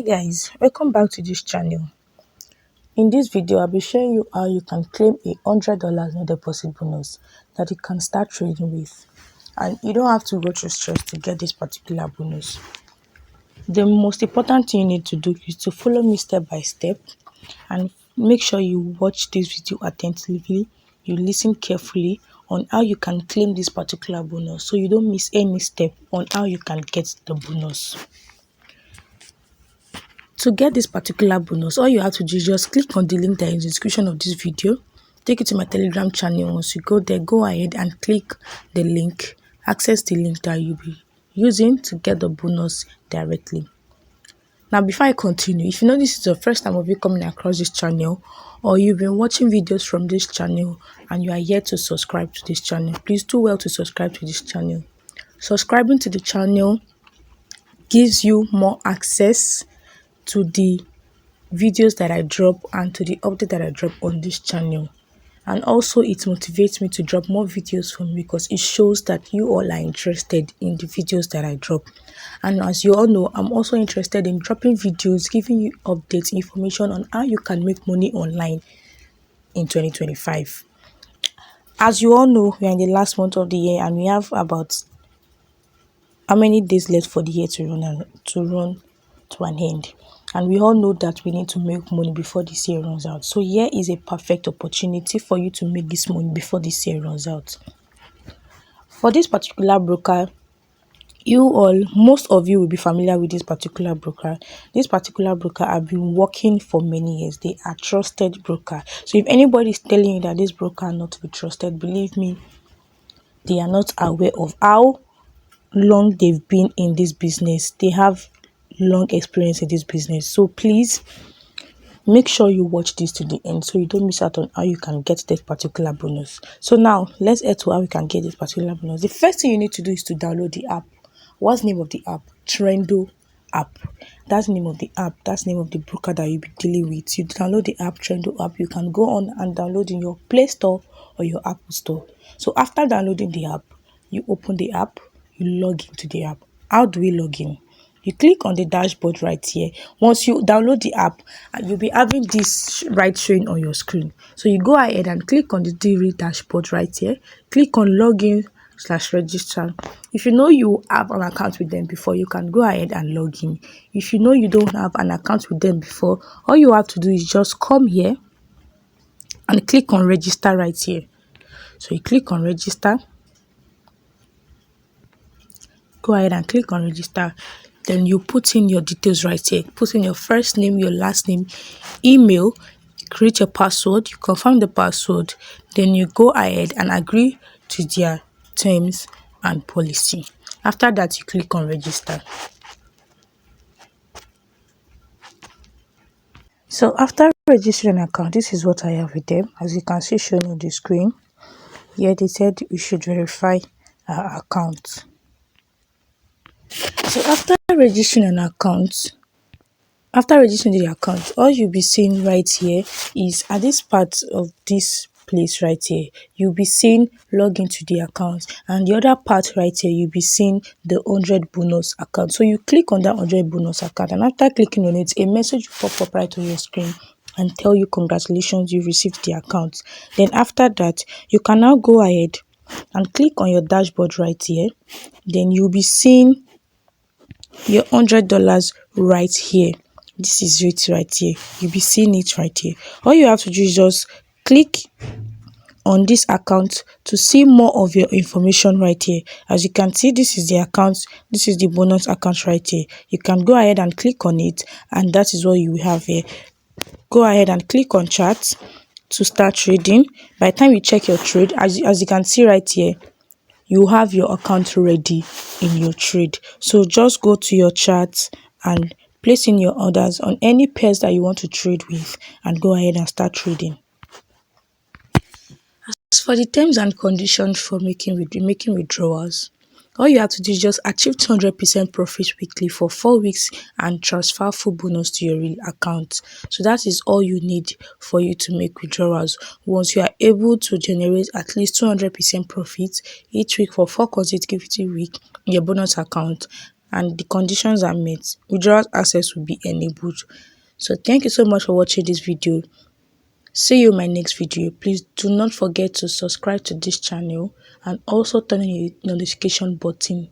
Hi guys, welcome back to this channel. In this video I'll be showing you how you can claim a $100 no deposit bonus that you can start trading with, and you don't have to go through stress to get this particular bonus. The most important thing you need to do is to follow me step by step and make sure you watch this video attentively, you listen carefully on how you can claim this particular bonus so you don't miss any step on how you can get the bonus. To get this particular bonus, all you have to do is just click on the link that is in the description of this video. Take you to my Telegram channel. Once you go there, go ahead and click the link. Access the link that you'll be using to get the bonus directly. Now, before I continue, if you know this is the first time of you coming across this channel, or you've been watching videos from this channel and you are yet to subscribe to this channel, please do well to subscribe to this channel. Subscribing to the channel gives you more access to the videos that I drop and to the update that I drop on this channel, and also it motivates me to drop more videos for me because it shows that you all are interested in the videos that I drop. And as you all know, I'm also interested in dropping videos giving you updates, information on how you can make money online in 2025. As you all know, we are in the last month of the year and we have about how many days left for the year to run to an end, and we all know that we need to make money before this year runs out. So here is a perfect opportunity for you to make this money before this year runs out. For this particular broker, most of you will be familiar with this particular broker. This particular broker have been working for many years. They are trusted broker. So if anybody is telling you that this broker are not to be trusted, believe me, they are not aware of how long they've been in this business. They have long experience in this business. So please make sure you watch this to the end so you don't miss out on how you can get that particular bonus. So now let's head to how we can get this particular bonus. The first thing you need to do is to download the app. What's the name of the app? Trendo app. That's the name of the app. That's the name of the broker that you'll be dealing with. You download the app, Trendo app. You can go on and download in your Play Store or your Apple Store. So after downloading the app, you open the app, you log into the app. How do we log in? You click on the dashboard right here. Once you download the app, you'll be having this right showing on your screen. So you go ahead and click on the daily dashboard right here. Click on login/register. If you know you have an account with them before, you can go ahead and log in. If you know you don't have an account with them before, all you have to do is just come here and click on register right here. So you click on register. Go ahead and click on register. Then you put in your details right here. Put in your first name, your last name, email, create your password, you confirm the password, then you go ahead and agree to their terms and policy. After that, you click on register. So after registering an account, this is what I have with them. As you can see shown on the screen, here they said we should verify our account. So after registering the account, all you'll be seeing right here is at this part of this place right here, you'll be seeing log into the account, and the other part right here you'll be seeing the 100 bonus account. So you click on that 100 bonus account, and after clicking on it, a message will pop up right on your screen and tell you congratulations, you received the account. Then after that, you can now go ahead and click on your dashboard right here. Then you'll be seeing your $100 right here. This is it right here. You'll be seeing it right here. All you have to do is just click on this account to see more of your information right here. As you can see, this is the account, this is the bonus account right here. You can go ahead and click on it, and that is what you have here. Go ahead and click on chart to start trading. By the time you check your trade, as you can see right here, you have your account ready in your trade. So just go to your chart and place in your orders on any pairs that you want to trade with and go ahead and start trading. As for the terms and conditions for making withdrawals, all you have to do is just achieve 200% profit weekly for 4 weeks and transfer full bonus to your real account. So that is all you need for you to make withdrawals. Once you are able to generate at least 200% profit each week for 4 consecutive weeks in your bonus account, and the conditions are met, withdrawal access will be enabled. So thank you so much for watching this video. See you in my next video. Please do not forget to subscribe to this channel and also turn on your notification button.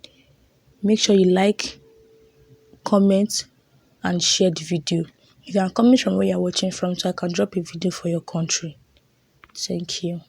Make sure you like, comment and share the video. You can comment from where you're watching from so I can drop a video for your country. Thank you.